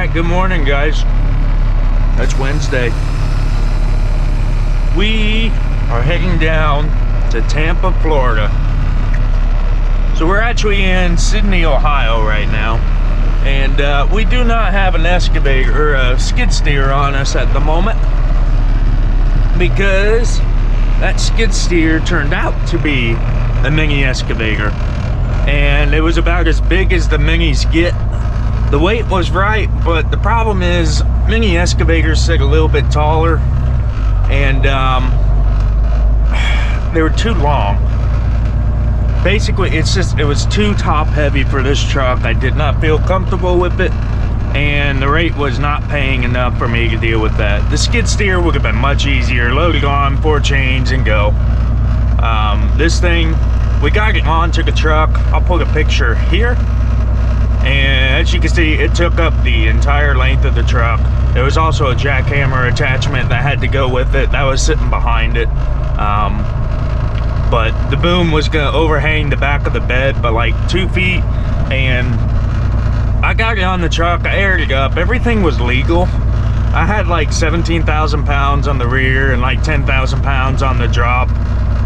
Alright, good morning guys. It's Wednesday. We are heading down to Tampa, Florida. So we're actually in Sydney, Ohio right now. And we do not have an excavator or a skid steer on us at the moment, because that skid steer turned out to be a mini excavator. And it was about as big as the minis get. The weight was right, but the problem is mini excavators sit a little bit taller, and they were too long. Basically, it was too top heavy for this truck. I did not feel comfortable with it, and the rate was not paying enough for me to deal with that. The skid steer would have been much easier. Load it on, 4 chains, and go. This thing, we got it onto the truck. I'll put a picture here. And as you can see, it took up the entire length of the truck. There was also a jackhammer attachment that had to go with it. That was sitting behind it. But the boom was gonna overhang the back of the bed by like 2 feet. And I got it on the truck, I aired it up, everything was legal. I had like 17,000 pounds on the rear and like 10,000 pounds on the drop.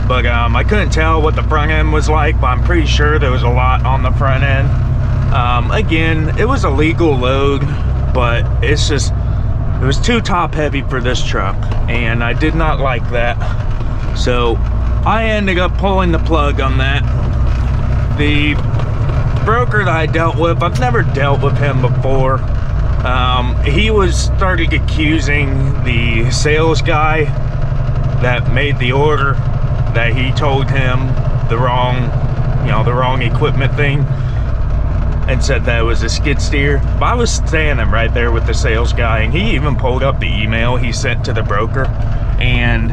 But I couldn't tell what the front end was like, but I'm pretty sure there was a lot on the front end. Again, it was a legal load, but it was too top heavy for this truck, and I did not like that. So I ended up pulling the plug on that. The broker that I dealt with, I've never dealt with him before. He started accusing the sales guy that made the order that he told him the wrong equipment thing, and said that it was a skid steer. But I was standing right there with the sales guy, and he even pulled up the email he sent to the broker, and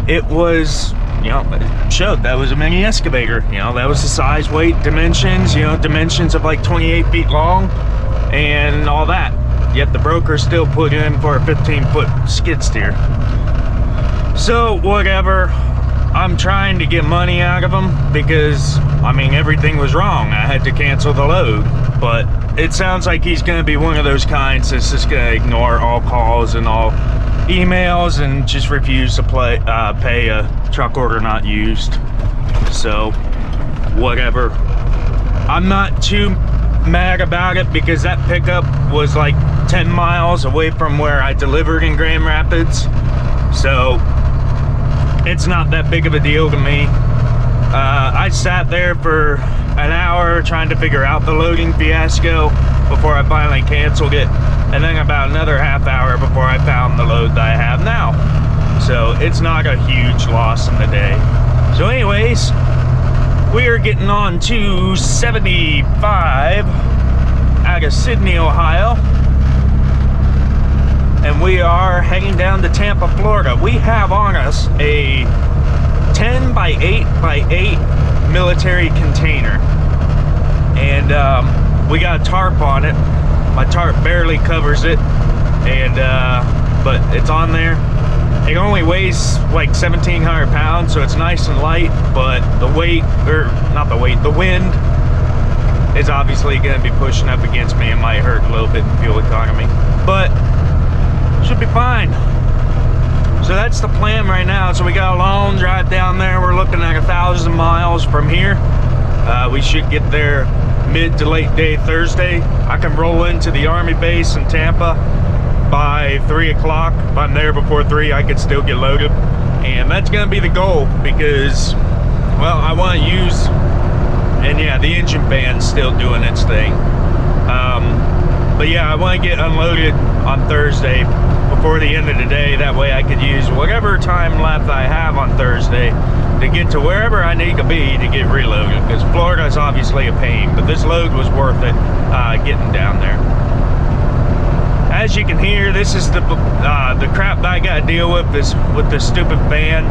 it was, it showed that was a mini excavator. That was the size, weight, dimensions, dimensions of like 28 feet long and all that. Yet the broker still put in for a 15-foot skid steer. So whatever, I'm trying to get money out of him because, everything was wrong. I had to cancel the load. But it sounds like he's going to be one of those kinds that's just going to ignore all calls and all emails and just refuse to pay a truck order not used. So, whatever. I'm not too mad about it because that pickup was like 10 miles away from where I delivered in Grand Rapids. So, it's not that big of a deal to me. I sat there for an hour trying to figure out the loading fiasco before I finally canceled it, and then about another half hour before I found the load that I have now. So it's not a huge loss in the day. So anyways, we are getting on to 75 out of Sydney, Ohio, and we are heading down to Tampa, Florida. We have on us a 10 by 8 by 8 military container, and we got a tarp on it. My tarp barely covers it, and but it's on there. It only weighs like 1,700 pounds, so it's nice and light, but the wind is obviously going to be pushing up against me. It might hurt a little bit in fuel economy, but should be fine. So that's the plan right now. So we got a long drive down there. We're looking at 1,000 miles from here. We should get there mid to late day Thursday. I can roll into the Army base in Tampa by 3 o'clock. If I'm there before 3, I could still get loaded. And that's gonna be the goal because, well, I wanna use, and yeah, the engine fan's still doing its thing. But yeah, I wanna get unloaded on Thursday before the end of the day. That way I could use whatever time left I have on Thursday to get to wherever I need to be to get reloaded, because Florida is obviously a pain, but this load was worth it getting down there. As you can hear, this is the crap that I gotta deal with is with this stupid van.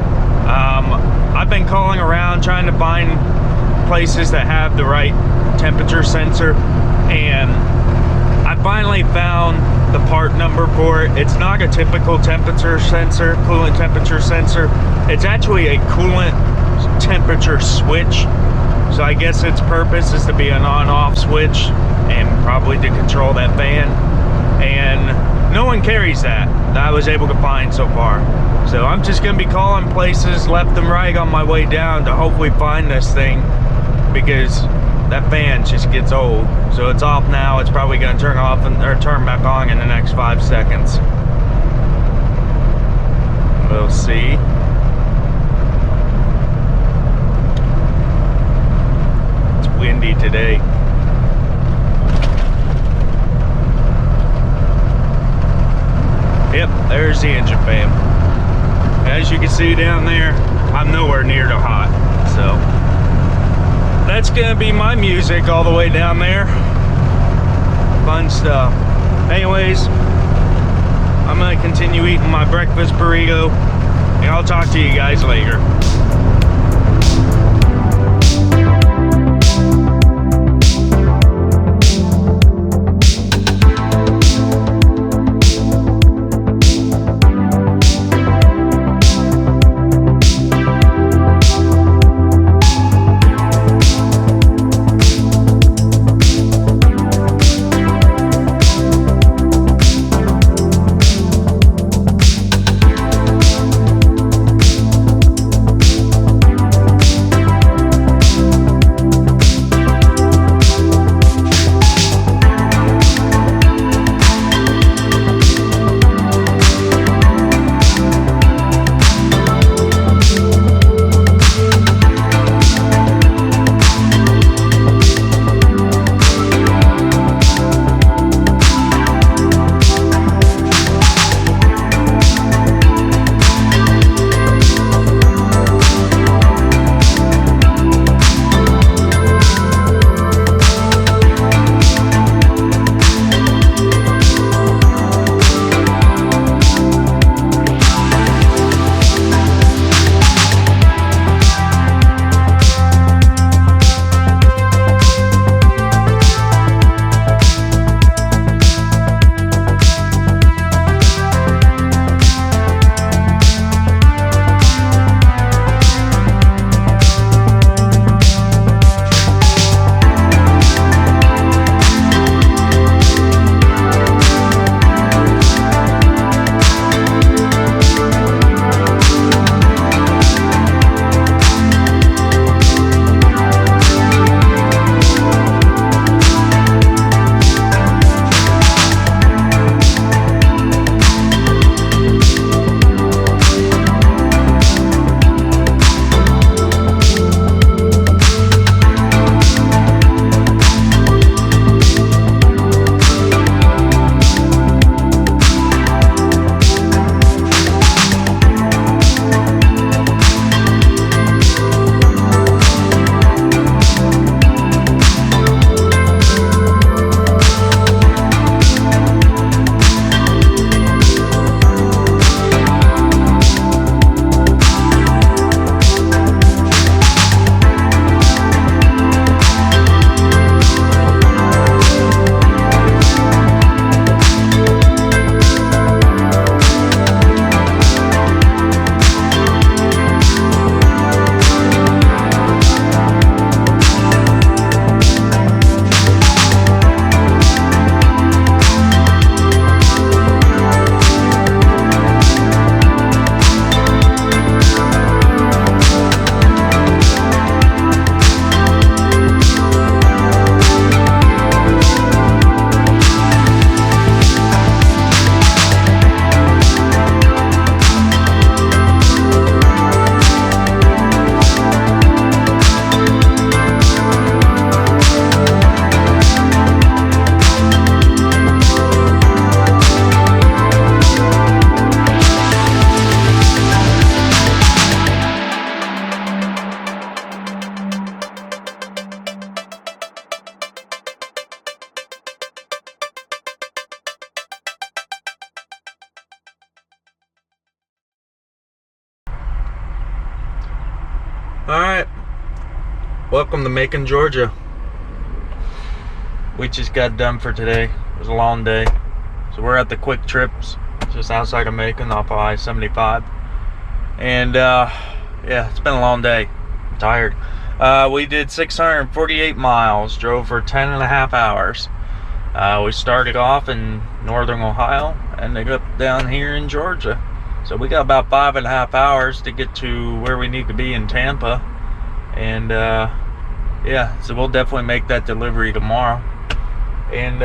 I've been calling around trying to find places that have the right temperature sensor, and I finally found the part number for it. It's not a typical temperature sensor, coolant temperature sensor. It's actually a coolant temperature switch. So I guess its purpose is to be an on-off switch and probably to control that fan. and no one carries that I was able to find so far. So I'm just gonna be calling places left and right on my way down to hopefully find this thing, because that fan just gets old. So it's off now. It's probably gonna turn off or turn back on in the next 5 seconds. We'll see. It's windy today. Yep, there's the engine fan. As you can see down there, I'm nowhere near the hot. So that's gonna be my music all the way down there. Fun stuff. Anyways, I'm gonna continue eating my breakfast burrito, and I'll talk to you guys later. Alright, welcome to Macon, Georgia. We just got done for today. It was a long day. So we're at the Quick Trips, just outside of Macon off of I-75. And yeah, it's been a long day. I'm tired. We did 648 miles, drove for 10 and a half hours. We started off in northern Ohio, ended up down here in Georgia. So we got about 5.5 hours to get to where we need to be in Tampa. And yeah, so we'll definitely make that delivery tomorrow. And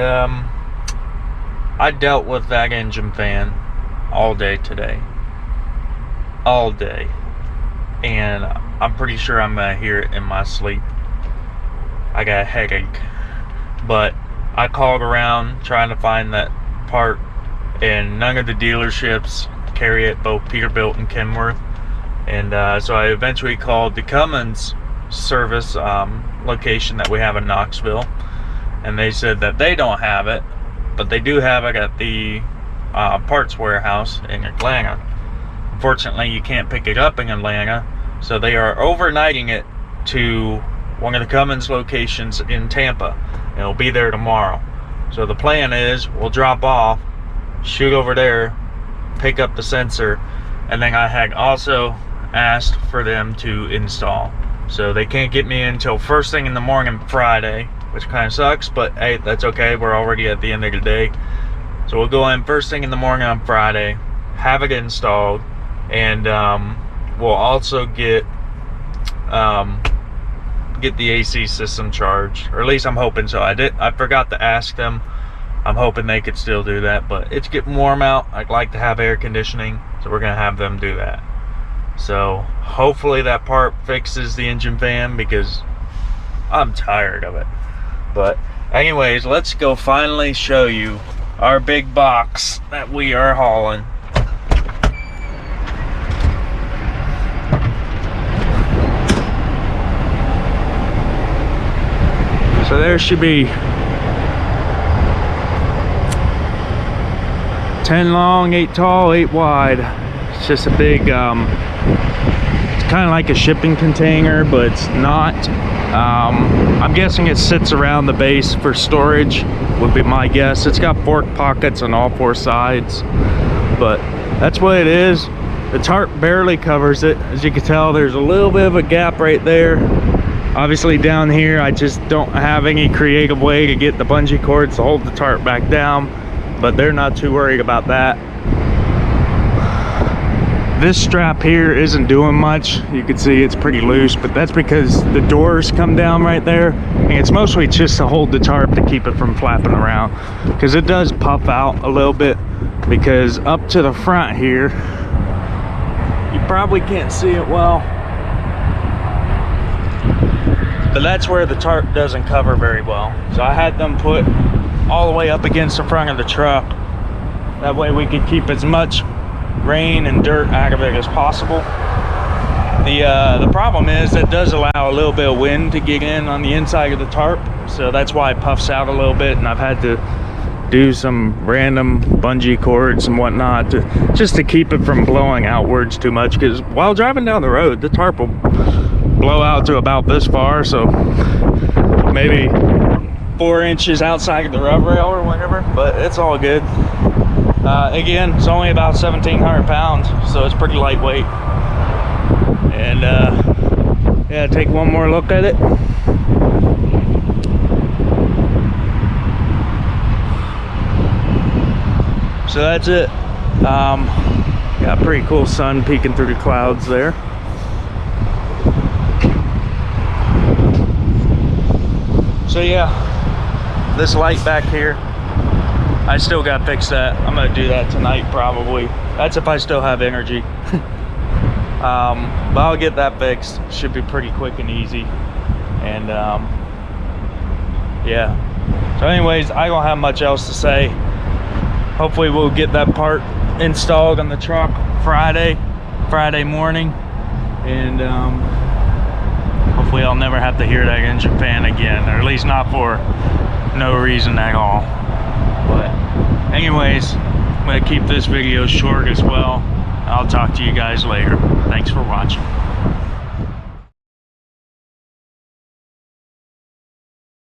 I dealt with that engine fan all day today. All day. And I'm pretty sure I'm gonna hear it in my sleep. I got a headache. But I called around trying to find that part, and none of the dealerships carry it, both Peterbilt and Kenworth. And so I eventually called the Cummins service location that we have in Knoxville, and they said that they don't have it, but they do have it at the parts warehouse in Atlanta. Unfortunately, you can't pick it up in Atlanta, so they are overnighting it to one of the Cummins locations in Tampa. It'll be there tomorrow. So the plan is we'll drop off, shoot over there, pick up the sensor, and then I had also asked for them to install. So they can't get me in until first thing in the morning Friday, which kind of sucks, but hey, that's okay. We're already at the end of the day. So we'll go in first thing in the morning on Friday, have it installed, and we'll also get the AC system charged, or at least I'm hoping so. I forgot to ask them. I'm hoping they could still do that, but it's getting warm out. I'd like to have air conditioning, so we're gonna have them do that. So hopefully that part fixes the engine fan, because I'm tired of it. But anyways, let's go finally show you our big box that we are hauling. So there should be 10 long, 8 tall, 8 wide. It's just a big, it's kind of like a shipping container, but it's not. I'm guessing it sits around the base for storage, would be my guess. It's got fork pockets on all 4 sides, but that's what it is. The tarp barely covers it. As you can tell, there's a little bit of a gap right there. Obviously down here, I just don't have any creative way to get the bungee cords to hold the tarp back down, but they're not too worried about that. This strap here isn't doing much. You can see it's pretty loose, but that's because the doors come down right there, and it's mostly just to hold the tarp to keep it from flapping around, because it does puff out a little bit, because up to the front here, you probably can't see it well, but that's where the tarp doesn't cover very well. So I had them put all the way up against the front of the truck. That way we could keep as much rain and dirt out of it as possible. The problem is it does allow a little bit of wind to get in on the inside of the tarp, so that's why it puffs out a little bit, and I've had to do some random bungee cords and whatnot just to keep it from blowing outwards too much, because while driving down the road, the tarp will blow out to about this far, so maybe 4 inches outside of the rub rail or whatever, but it's all good. Again, it's only about 1,700 pounds, so it's pretty lightweight. And yeah, take one more look at it. So that's it. Got a pretty cool sun peeking through the clouds there. So yeah, this light back here, I still got to fix that. I'm gonna do that tonight probably. That's if I still have energy. But I'll get that fixed. Should be pretty quick and easy. And yeah. So anyways, I don't have much else to say. Hopefully we'll get that part installed on the truck Friday morning. And hopefully I'll never have to hear that engine fan again, or at least not for no reason at all. But anyways, I'm gonna keep this video short as well. I'll talk to you guys later. Thanks for watching.